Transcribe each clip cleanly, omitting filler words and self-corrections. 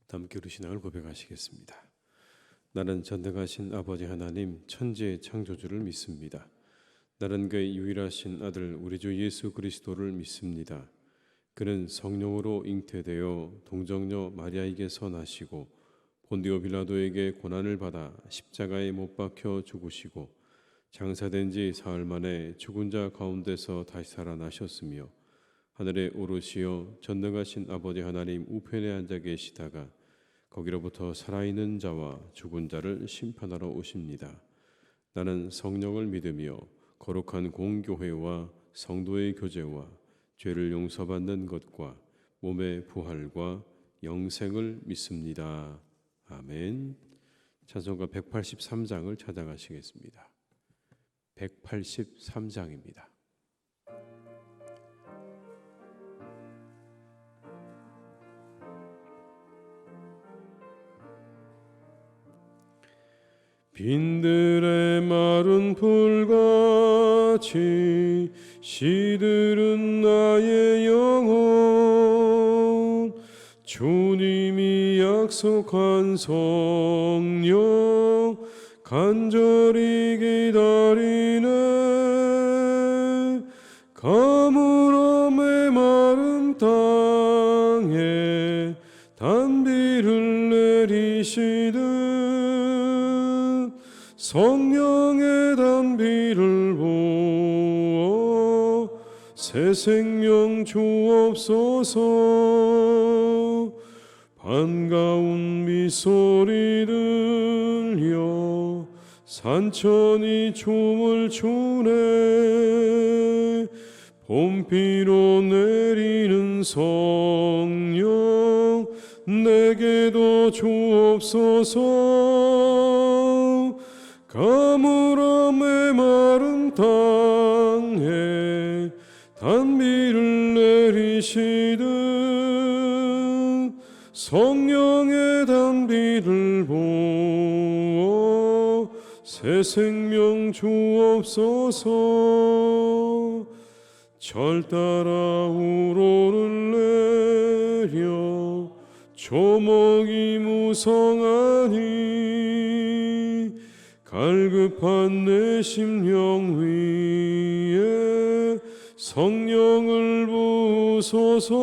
함께 우리 신앙을 고백하시겠습니다. 나는 전능하신 아버지 하나님 천지의 창조주를 믿습니다. 나는 그의 유일하신 아들 우리 주 예수 그리스도를 믿습니다. 그는 성령으로 잉태되어 동정녀 마리아에게서 나시고 본디오 빌라도에게 고난을 받아 십자가에 못 박혀 죽으시고 장사된 지 사흘 만에 죽은 자 가운데서 다시 살아나셨으며 하늘에 오르시어 전능하신 아버지 하나님 우편에 앉아 계시다가 거기로부터 살아있는 자와 죽은 자를 심판하러 오십니다. 나는 성령을 믿으며 거룩한 공교회와 성도의 교제와 죄를 용서받는 것과 몸의 부활과 영생을 믿습니다. 아멘. 찬송가 183장을 찾아가시겠습니다. 183장입니다. 빈들의 마른 풀같이 시들은 나의 영혼 주님이 약속한 성령 간절히 기다리네. 가물어 메마른 땅에 단비를 내리시듯 성령의 단비를 부어 새 생명 주옵소서. 반가운 미소리 들려 산천이 춤을 추네. 봄비로 내리는 성령 내게도 주옵소서. 가물어 메마른 땅에 단비를 내리시듯 성령의 단비를 부어 새 생명 주옵소서. 절 따라 우러를 내려 조목이 무성하니 갈급한 내 심령 위에 성령을 부으소서.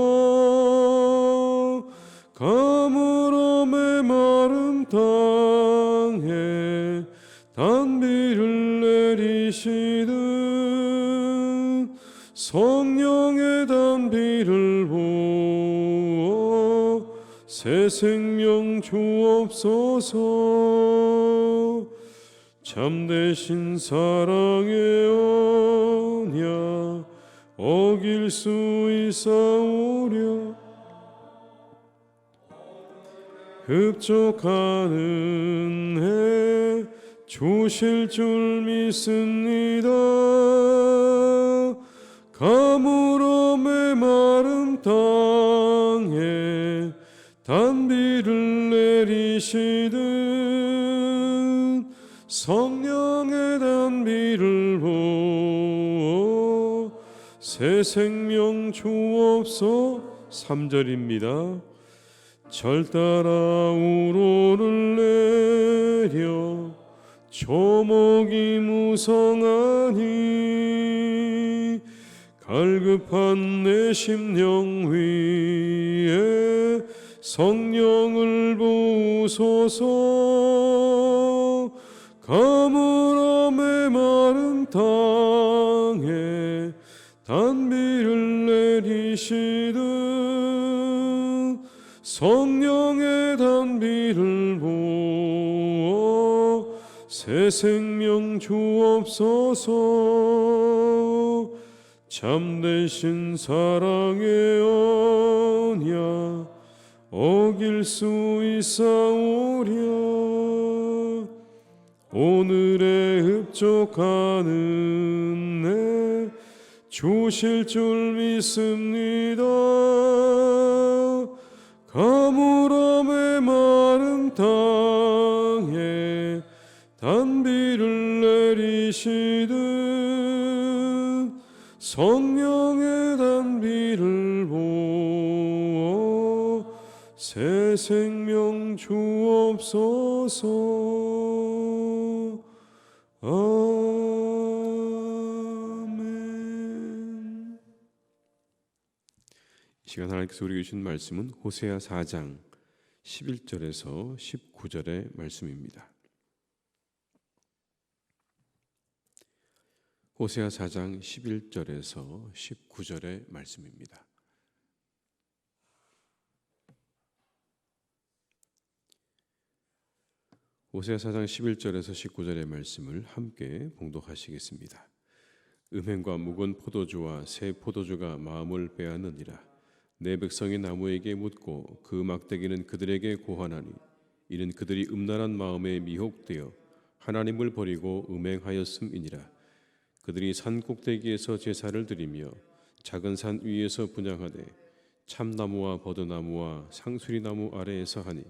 가물어 메마른 땅에 단비를 내리시듯 성령의 단비를 부어 새 생명 주옵소서. 참되신 사랑의 언약 어길 수 있사오랴. 흡족한 은혜 주실 줄 믿습니다. 가물어 메마른 땅에 단비를 내리시듯 성령의 단비를 부어 새 생명 주옵소서. 3절입니다. 절 따라 우러를 내려 조목이 무성하니 갈급한 내 심령 위에 성령을 부으소서. 가물어 메마른 땅에 단비를 내리시듯 성령의 단비를 부어 새 생명 주옵소서. 참되신 사랑의 언약 어길 수 있사오랴. 오늘의 흡족한 은혜 주실 줄 믿습니다. 가물어 메마른 땅에 단비를 내리시듯 성령의 단비를 부어 새 생명 주옵소서. 아멘. 이 시간 하나님께서 우리에게 주신 말씀은 호세아 4장 11절에서 19절의 말씀입니다. 호세아 4장 11절에서 19절의 말씀입니다. 호세아 4장 11절에서 19절의 말씀을 함께 봉독하시겠습니다. 음행과 묵은 포도주와 새 포도주가 마음을 빼앗느니라. 내 백성이 나무에게 묻고 그 막대기는 그들에게 고하나니 이는 그들이 음란한 마음에 미혹되어 하나님을 버리고 음행하였음이니라. 그들이 산 꼭대기에서 제사를 드리며 작은 산 위에서 분향하되 참나무와 버드나무와 상수리나무 아래에서 하니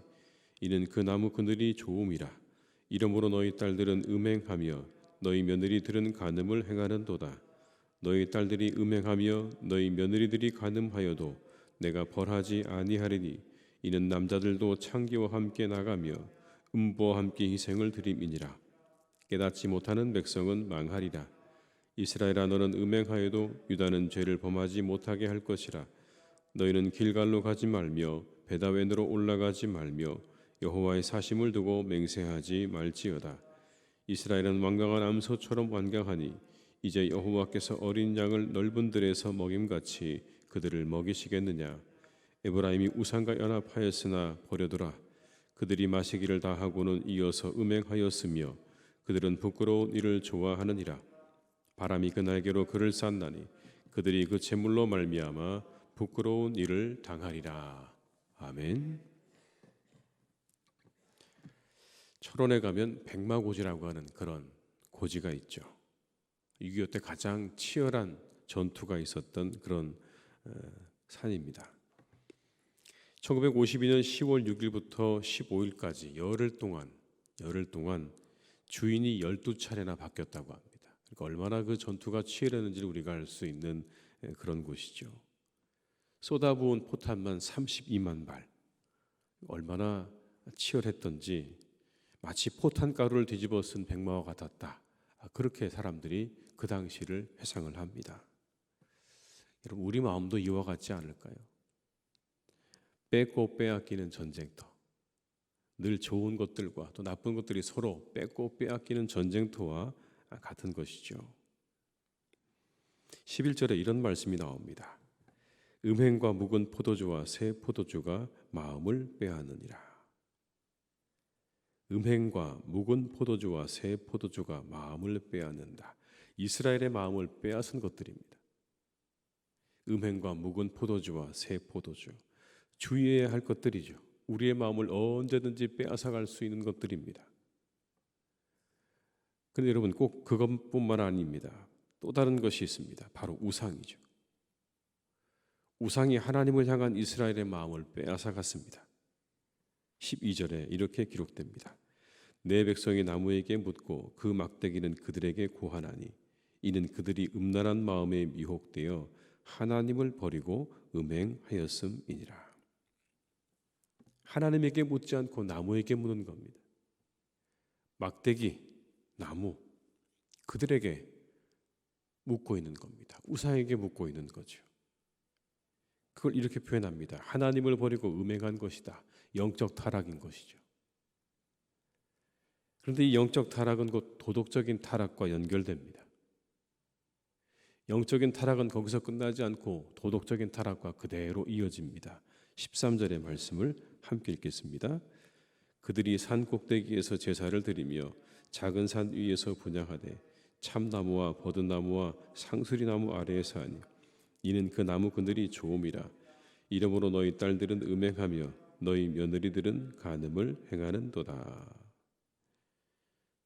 이는 그 나무 그늘이 좋음이라. 이러므로 너희 딸들은 음행하며 너희 며느리들은 간음을 행하는도다. 너희 딸들이 음행하며 너희 며느리들이 간음하여도 내가 벌하지 아니하리니 이는 남자들도 창기와 함께 나가며 음보와 함께 희생을 드림이니라. 깨닫지 못하는 백성은 망하리라. 이스라엘아, 너는 음행하여도 유다는 죄를 범하지 못하게 할 것이라. 너희는 길갈로 가지 말며 베다웬으로 올라가지 말며 여호와의 사심을 두고 맹세하지 말지어다. 이스라엘은 완강한 암소처럼 완강하니 이제 여호와께서 어린 양을 넓은 들에서 먹임같이 그들을 먹이시겠느냐. 에브라임이 우상과 연합하였으나 버려두라. 그들이 마시기를 다하고는 이어서 음행하였으며 그들은 부끄러운 일을 좋아하느니라. 바람이 그날개로 그를 쌌나니 그들이 그 재물로 말미암아 부끄러운 일을 당하리라. 아멘. 철원에 가면 백마고지라고 하는 그런 고지가 있죠. 6.25 때 가장 치열한 전투가 있었던 그런 산입니다. 1952년 10월 6일부터 15일까지 열흘 동안 주인이 12차례나 바뀌었다고 합니다. 그러니까 얼마나 그 전투가 치열했는지를 우리가 알 수 있는 그런 곳이죠. 쏟아부은 포탄만 32만 발, 얼마나 치열했던지 마치 포탄가루를 뒤집어 쓴 백마와 같았다. 그렇게 사람들이 그 당시를 회상을 합니다. 여러분, 우리 마음도 이와 같지 않을까요? 뺏고 빼앗기는 전쟁터, 늘 좋은 것들과 또 나쁜 것들이 서로 뺏고 빼앗기는 전쟁터와 같은 것이죠. 11절에 이런 말씀이 나옵니다. 음행과 묵은 포도주와 새 포도주가 마음을 빼앗느니라. 음행과 묵은 포도주와 새 포도주가 마음을 빼앗는다. 이스라엘의 마음을 빼앗은 것들입니다. 음행과 묵은 포도주와 새 포도주, 주의해야 할 것들이죠. 우리의 마음을 언제든지 빼앗아갈 수 있는 것들입니다. 그런데 여러분, 꼭 그것뿐만 아닙니다. 또 다른 것이 있습니다. 바로 우상이죠. 우상이 하나님을 향한 이스라엘의 마음을 빼앗아갔습니다. 12절에 이렇게 기록됩니다. 내 백성이 나무에게 묻고 그 막대기는 그들에게 고하나니 이는 그들이 음란한 마음에 미혹되어 하나님을 버리고 음행하였음이니라. 하나님에게 묻지 않고 나무에게 묻는 겁니다. 막대기, 나무, 그들에게 묻고 있는 겁니다. 우상에게 묻고 있는 거죠. 그걸 이렇게 표현합니다. 하나님을 버리고 음행한 것이다. 영적 타락인 것이죠. 그런데 이 영적 타락은 곧 도덕적인 타락과 연결됩니다. 영적인 타락은 거기서 끝나지 않고 도덕적인 타락과 그대로 이어집니다. 13절의 말씀을 함께 읽겠습니다. 그들이 산 꼭대기에서 제사를 드리며 작은 산 위에서 분향하되 참나무와 버드나무와 상수리나무 아래에서 하니 이는 그 나무 그늘이 좋음이라. 이러므로 너희 딸들은 음행하며 너희 며느리들은 간음을 행하는도다.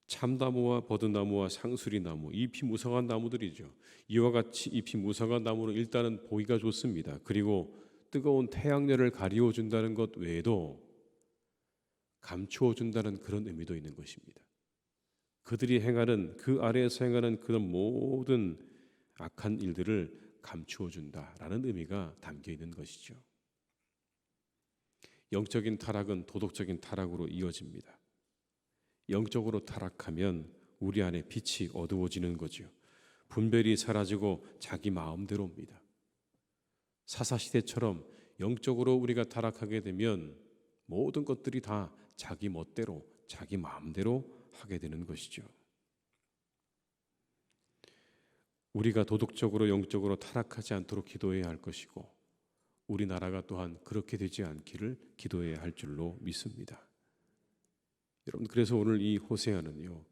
참나무와 버드나무와 상수리나무, 잎이 무성한 나무들이죠. 이와 같이 잎이 무성한 나무는 일단은 보기가 좋습니다. 그리고 뜨거운 태양열을 가리워준다는 것 외에도 감추어준다는 그런 의미도 있는 것입니다. 그들이 행하는, 그 아래에서 행하는 그런 모든 악한 일들을 감추어준다라는 의미가 담겨 있는 것이죠. 영적인 타락은 도덕적인 타락으로 이어집니다. 영적으로 타락하면 우리 안에 빛이 어두워지는 거죠. 분별이 사라지고 자기 마음대로입니다. 사사시대처럼 영적으로 우리가 타락하게 되면 모든 것들이 다 자기 멋대로, 자기 마음대로 하게 되는 것이죠. 우리가 도덕적으로 영적으로 타락하지 않도록 기도해야 할 것이고 우리나라가 또한 그렇게 되지 않기를 기도해야 할 줄로 믿습니다. 여러분, 그래서 오늘 이 호세아는요,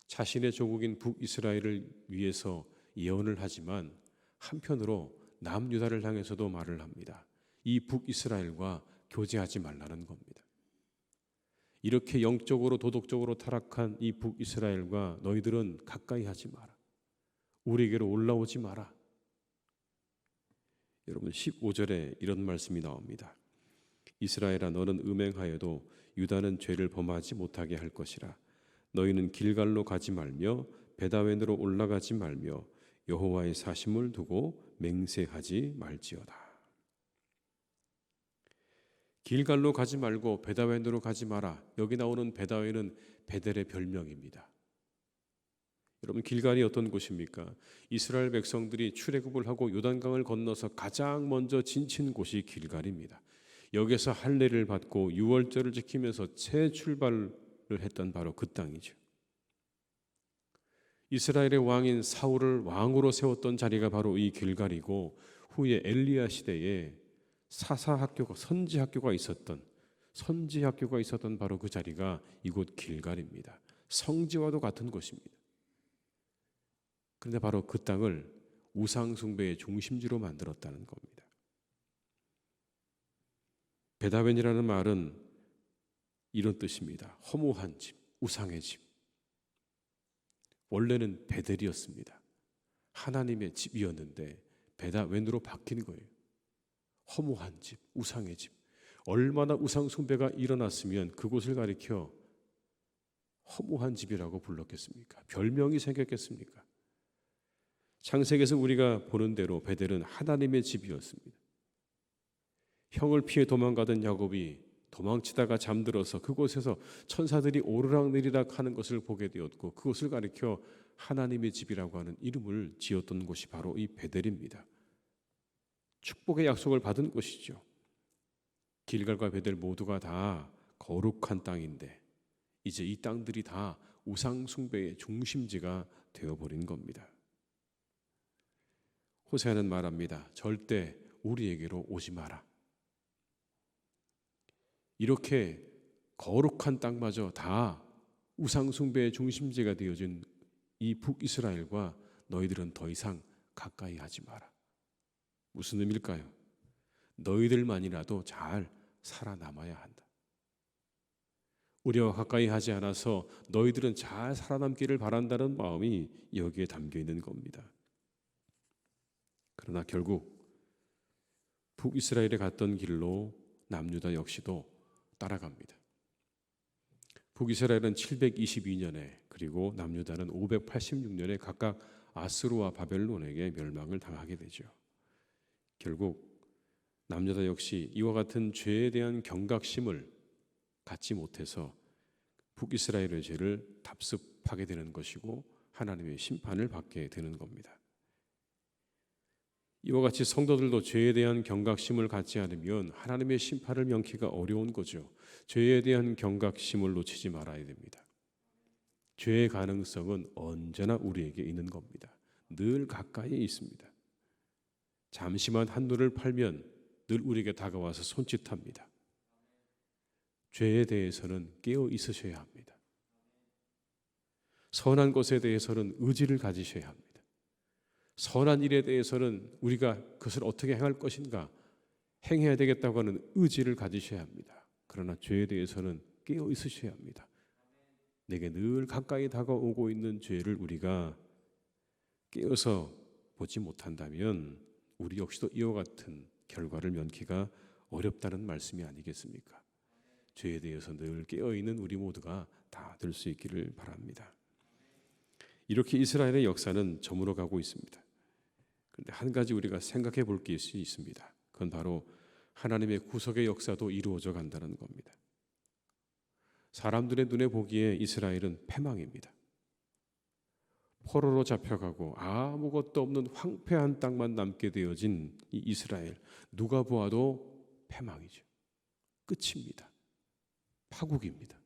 자신의 조국인 북이스라엘을 위해서 예언을 하지만 한편으로 남유다를 향해서도 말을 합니다. 이 북이스라엘과 교제하지 말라는 겁니다. 이렇게 영적으로 도덕적으로 타락한 이 북이스라엘과 너희들은 가까이 하지 마라. 우리에게로 올라오지 마라. 여러분, 15절에 이런 말씀이 나옵니다. 이스라엘아, 너는 음행하여도 유다는 죄를 범하지 못하게 할 것이라. 너희는 길갈로 가지 말며 베다웬으로 올라가지 말며 여호와의 사심을 두고 맹세하지 말지어다. 길갈로 가지 말고 베다웬으로 가지 마라. 여기 나오는 베다웬은 베델의 별명입니다. 여러분, 길갈이 어떤 곳입니까? 이스라엘 백성들이 출애굽을 하고 요단강을 건너서 가장 먼저 진친 곳이 길갈입니다. 여기서 할례를 받고 유월절을 지키면서 새 출발을 했던 바로 그 땅이죠. 이스라엘의 왕인 사울을 왕으로 세웠던 자리가 바로 이 길갈이고, 후에 엘리야 시대에 사사학교가 선지학교가 있었던 바로 그 자리가 이곳 길갈입니다. 성지와도 같은 곳입니다. 그런데 바로 그 땅을 우상 숭배의 중심지로 만들었다는 겁니다. 베다웬이라는 말은 이런 뜻입니다. 허무한 집, 우상의 집. 원래는 베델이었습니다. 하나님의 집이었는데 베다웬으로 바뀐 거예요. 허무한 집, 우상의 집. 얼마나 우상 숭배가 일어났으면 그곳을 가리켜 허무한 집이라고 불렀겠습니까? 별명이 생겼겠습니까? 창세기에서 우리가 보는 대로 베델은 하나님의 집이었습니다. 형을 피해 도망가던 야곱이 도망치다가 잠들어서 그곳에서 천사들이 오르락내리락 하는 것을 보게 되었고, 그것을 가리켜 하나님의 집이라고 하는 이름을 지었던 곳이 바로 이 베델입니다. 축복의 약속을 받은 곳이죠. 길갈과 베델 모두가 다 거룩한 땅인데 이제 이 땅들이 다 우상 숭배의 중심지가 되어버린 겁니다. 호세아는 말합니다. 절대 우리에게로 오지 마라. 이렇게 거룩한 땅마저 다 우상 숭배의 중심지가 되어진 이 북이스라엘과 너희들은 더 이상 가까이 하지 마라. 무슨 의미일까요? 너희들만이라도 잘 살아남아야 한다. 우리와 가까이 하지 않아서 너희들은 잘 살아남기를 바란다는 마음이 여기에 담겨 있는 겁니다. 그러나 결국 북이스라엘에 갔던 길로 남유다 역시도 따라갑니다. 북이스라엘은 722년에 그리고 남유다는 586년에 각각 아스루와 바벨론에게 멸망을 당하게 되죠. 결국 남유다 역시 이와 같은 죄에 대한 경각심을 갖지 못해서 북이스라엘의 죄를 답습하게 되는 것이고 하나님의 심판을 받게 되는 겁니다. 이와 같이 성도들도 죄에 대한 경각심을 갖지 않으면 하나님의 심판을 면키가 어려운 거죠. 죄에 대한 경각심을 놓치지 말아야 됩니다. 죄의 가능성은 언제나 우리에게 있는 겁니다. 늘 가까이에 있습니다. 잠시만 한눈을 팔면 늘 우리에게 다가와서 손짓합니다. 죄에 대해서는 깨어 있으셔야 합니다. 선한 것에 대해서는 의지를 가지셔야 합니다. 선한 일에 대해서는 우리가 그것을 어떻게 행할 것인가, 행해야 되겠다고 하는 의지를 가지셔야 합니다. 그러나 죄에 대해서는 깨어 있으셔야 합니다. 내게 늘 가까이 다가오고 있는 죄를 우리가 깨어서 보지 못한다면 우리 역시도 이와 같은 결과를 면키가 어렵다는 말씀이 아니겠습니까? 죄에 대해서 늘 깨어있는 우리 모두가 다 될 수 있기를 바랍니다. 이렇게 이스라엘의 역사는 저물어 가고 있습니다. 그런데 한 가지 우리가 생각해 볼 게 있습니다. 그건 바로 하나님의 구속의 역사도 이루어져 간다는 겁니다. 사람들의 눈에 보기에 이스라엘은 패망입니다. 포로로 잡혀가고 아무것도 없는 황폐한 땅만 남게 되어진 이 이스라엘, 누가 보아도 패망이죠. 끝입니다. 파국입니다.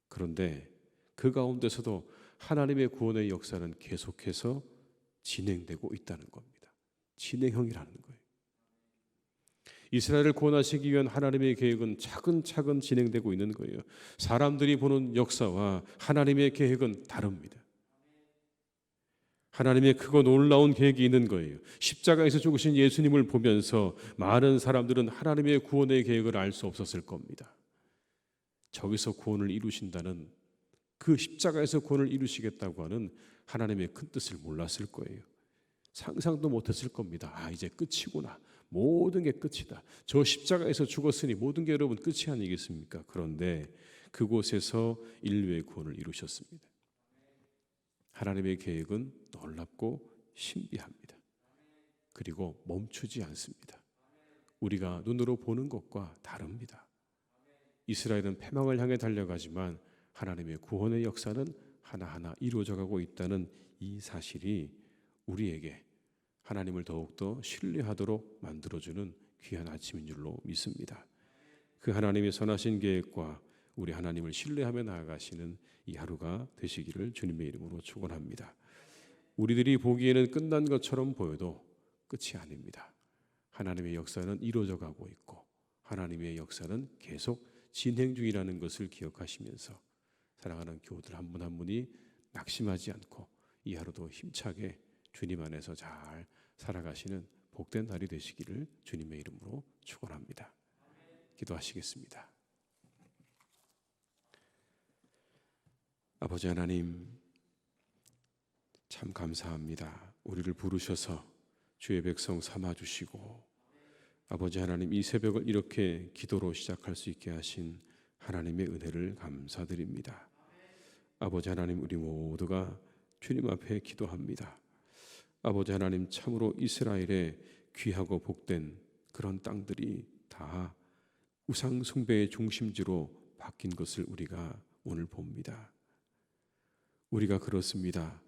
그런데 그 가운데서도 하나님의 구원의 역사는 계속해서 진행되고 있다는 겁니다. 진행형이라는 거예요. 이스라엘을 구원하시기 위한 하나님의 계획은 차근차근 진행되고 있는 거예요. 사람들이 보는 역사와 하나님의 계획은 다릅니다. 하나님의 크고 놀라운 계획이 있는 거예요. 십자가에서 죽으신 예수님을 보면서 많은 사람들은 하나님의 구원의 계획을 알 수 없었을 겁니다. 저기서 구원을 이루신다는, 그 십자가에서 구원을 이루시겠다고 하는 하나님의 큰 뜻을 몰랐을 거예요. 상상도 못했을 겁니다. 아, 이제 끝이구나. 모든 게 끝이다. 저 십자가에서 죽었으니 모든 게 여러분 끝이 아니겠습니까? 그런데 그곳에서 인류의 구원을 이루셨습니다. 하나님의 계획은 놀랍고 신비합니다. 그리고 멈추지 않습니다. 우리가 눈으로 보는 것과 다릅니다. 이스라엘은 패망을 향해 달려가지만 하나님의 구원의 역사는 하나하나 이루어져 가고 있다는 이 사실이 우리에게 하나님을 더욱더 신뢰하도록 만들어주는 귀한 아침인 줄로 믿습니다. 그 하나님의 선하신 계획과 우리 하나님을 신뢰하며 나아가시는 이 하루가 되시기를 주님의 이름으로 축원합니다. 우리들이 보기에는 끝난 것처럼 보여도 끝이 아닙니다. 하나님의 역사는 이루어져 가고 있고 하나님의 역사는 계속 진행 중이라는 것을 기억하시면서 사랑하는 교우들 한 분 한 분이 낙심하지 않고 이 하루도 힘차게 주님 안에서 잘 살아가시는 복된 날이 되시기를 주님의 이름으로 축원합니다. 기도하시겠습니다. 아버지 하나님, 참 감사합니다. 우리를 부르셔서 주의 백성 삼아주시고 아버지 하나님, 이 새벽을 이렇게 기도로 시작할 수 있게 하신 하나님의 은혜를 감사드립니다. 아버지 하나님, 우리 모두가 주님 앞에 기도합니다. 아버지 하나님, 참으로 이스라엘의 귀하고 복된 그런 땅들이 다 우상 숭배의 중심지로 바뀐 것을 우리가 오늘 봅니다. 우리가 그렇습니다.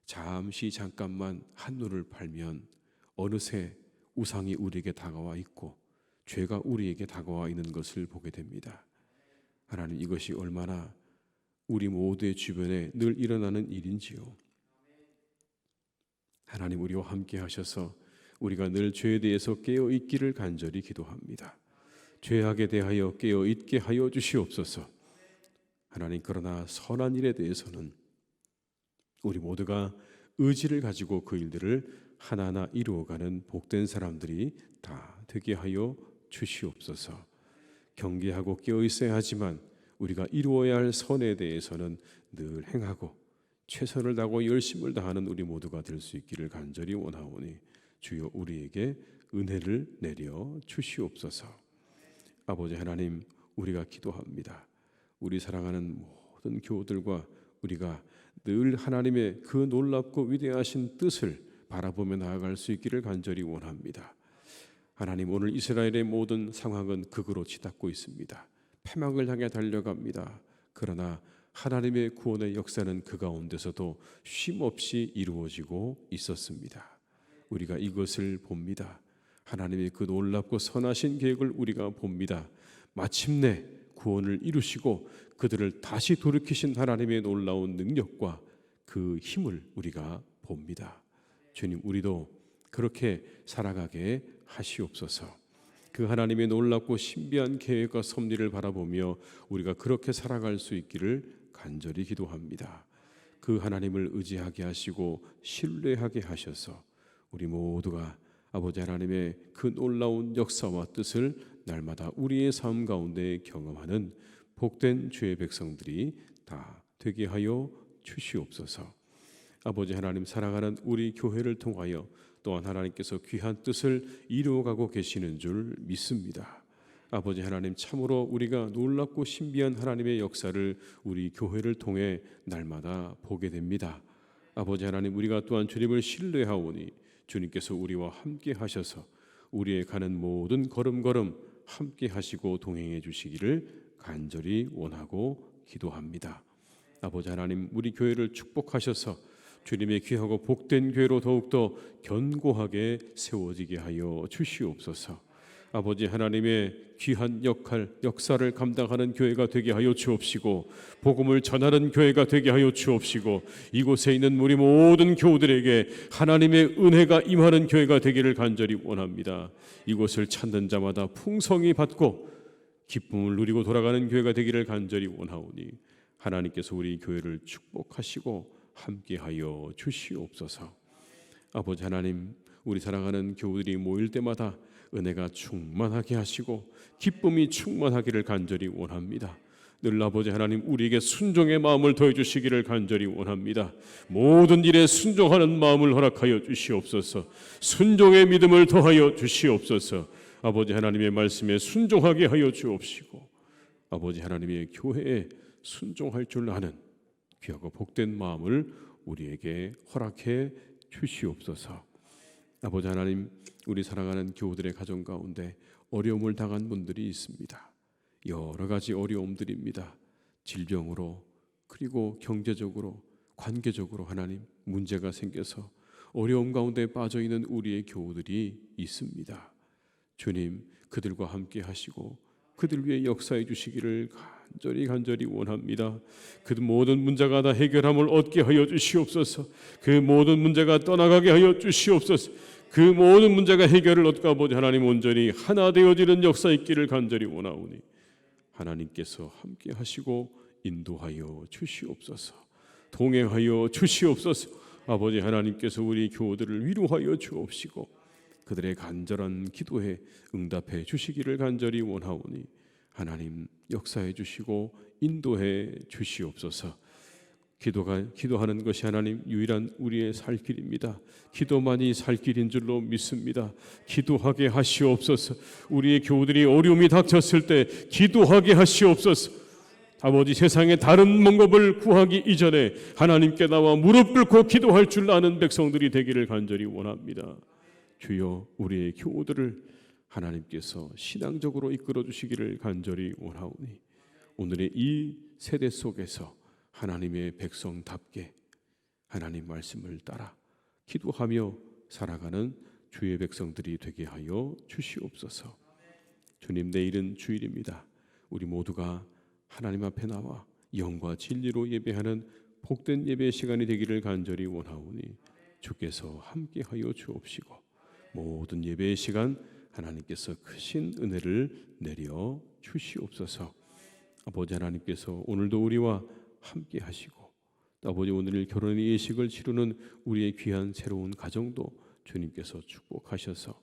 잠깐만 한눈을 팔면 어느새 우상이 우리에게 다가와 있고 죄가 우리에게 다가와 있는 것을 보게 됩니다. 하나님, 이것이 얼마나 우리 모두의 주변에 늘 일어나는 일인지요. 하나님, 우리와 함께 하셔서 우리가 늘 죄에 대해서 깨어 있기를 간절히 기도합니다. 죄악에 대하여 깨어 있게 하여 주시옵소서. 하나님, 그러나 선한 일에 대해서는 우리 모두가 의지를 가지고 그 일들을 하나하나 이루어가는 복된 사람들이 다 되게 하여 주시옵소서. 경계하고 깨어 있어야 하지만 우리가 이루어야 할 선에 대해서는 늘 행하고 최선을 다하고 열심을 다하는 우리 모두가 될 수 있기를 간절히 원하오니 주여 우리에게 은혜를 내려 주시옵소서. 아버지 하나님, 우리가 기도합니다. 우리 사랑하는 모든 교우들과 우리가 늘 하나님의 그 놀랍고 위대하신 뜻을 바라보며 나아갈 수 있기를 간절히 원합니다. 하나님, 오늘 이스라엘의 모든 상황은 극으로 치닫고 있습니다. 패망을 향해 달려갑니다. 그러나 하나님의 구원의 역사는 그 가운데서도 쉼없이 이루어지고 있었습니다. 우리가 이것을 봅니다. 하나님의 그 놀랍고 선하신 계획을 우리가 봅니다. 마침내 구원을 이루시고 그들을 다시 돌이키신 하나님의 놀라운 능력과 그 힘을 우리가 봅니다. 주님, 우리도 그렇게 살아가게 하시옵소서. 그 하나님의 놀랍고 신비한 계획과 섭리를 바라보며 우리가 그렇게 살아갈 수 있기를 간절히 기도합니다. 그 하나님을 의지하게 하시고 신뢰하게 하셔서 우리 모두가 아버지 하나님의 그 놀라운 역사와 뜻을 날마다 우리의 삶 가운데 경험하는 복된 주의 백성들이 다 되게 하여 주시옵소서. 아버지 하나님, 사랑하는 우리 교회를 통하여 또한 하나님께서 귀한 뜻을 이루어가고 계시는 줄 믿습니다. 아버지 하나님, 참으로 우리가 놀랍고 신비한 하나님의 역사를 우리 교회를 통해 날마다 보게 됩니다. 아버지 하나님, 우리가 또한 주님을 신뢰하오니 주님께서 우리와 함께 하셔서 우리의 가는 모든 걸음걸음 함께 하시고 동행해 주시기를 간절히 원하고 기도합니다. 아버지 하나님, 우리 교회를 축복하셔서 주님의 귀하고 복된 교회로 더욱더 견고하게 세워지게 하여 주시옵소서. 아버지 하나님의 귀한 역사를 감당하는 교회가 되게 하여 주옵시고, 복음을 전하는 교회가 되게 하여 주옵시고, 이곳에 있는 우리 모든 교우들에게 하나님의 은혜가 임하는 교회가 되기를 간절히 원합니다. 이곳을 찾는 자마다 풍성히 받고 기쁨을 누리고 돌아가는 교회가 되기를 간절히 원하오니, 하나님께서 우리 교회를 축복하시고 함께하여 주시옵소서. 아버지 하나님, 우리 사랑하는 교우들이 모일 때마다 은혜가 충만하게 하시고 기쁨이 충만하기를 간절히 원합니다. 늘 아버지 하나님, 우리에게 순종의 마음을 더해 주시기를 간절히 원합니다. 모든 일에 순종하는 마음을 허락하여 주시옵소서. 순종의 믿음을 더하여 주시옵소서. 아버지 하나님의 말씀에 순종하게 하여 주옵시고, 아버지 하나님의 교회에 순종할 줄 아는 귀하고 복된 마음을 우리에게 허락해 주시옵소서. 아버지 하나님, 우리 사랑하는 교우들의 가정 가운데 어려움을 당한 분들이 있습니다. 여러 가지 어려움들입니다. 질병으로, 그리고 경제적으로, 관계적으로 하나님 문제가 생겨서 어려움 가운데 빠져 있는 우리의 교우들이 있습니다. 주님, 그들과 함께 하시고 그들 위해 역사해 주시기를 간절히 원합니다. 그 모든 문제가 다 해결함을 얻게 하여 주시옵소서. 그 모든 문제가 떠나가게 하여 주시옵소서. 그 모든 문제가 해결을 얻고 아버지 하나님 온전히 하나 되어지는 역사 있기를 간절히 원하오니, 하나님께서 함께 하시고 인도하여 주시옵소서. 동행하여 주시옵소서. 아버지 하나님께서 우리 교우들을 위로하여 주옵시고 그들의 간절한 기도에 응답해 주시기를 간절히 원하오니, 하나님 역사해 주시고 인도해 주시옵소서. 기도하는 것이 하나님 유일한 우리의 살 길입니다. 기도만이 살 길인 줄로 믿습니다. 기도하게 하시옵소서. 우리의 교우들이 어려움이 닥쳤을 때 기도하게 하시옵소서. 아버지, 세상의 다른 방법을 구하기 이전에 하나님께 나와 무릎 꿇고 기도할 줄 아는 백성들이 되기를 간절히 원합니다. 주여, 우리의 교우들을 하나님께서 신앙적으로 이끌어 주시기를 간절히 원하오니, 오늘의 이 세대 속에서 하나님의 백성답게 하나님 말씀을 따라 기도하며 살아가는 주의 백성들이 되게 하여 주시옵소서. 주님, 내일은 주일입니다. 우리 모두가 하나님 앞에 나와 영과 진리로 예배하는 복된 예배의 시간이 되기를 간절히 원하오니, 주께서 함께하여 주옵시고 모든 예배의 시간 하나님께서 크신 은혜를 내려 주시옵소서. 아버지 하나님께서 오늘도 우리와 함께 하시고, 또 아버지 오늘 결혼의 예식을 치르는 우리의 귀한 새로운 가정도 주님께서 축복하셔서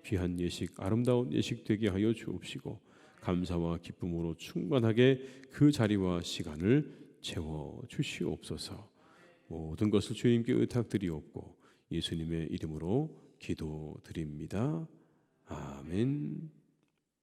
귀한 예식, 아름다운 예식 되게 하여 주옵시고, 감사와 기쁨으로 충만하게 그 자리와 시간을 채워 주시옵소서. 모든 것을 주님께 의탁드리옵고 예수님의 이름으로 기도드립니다. 아멘.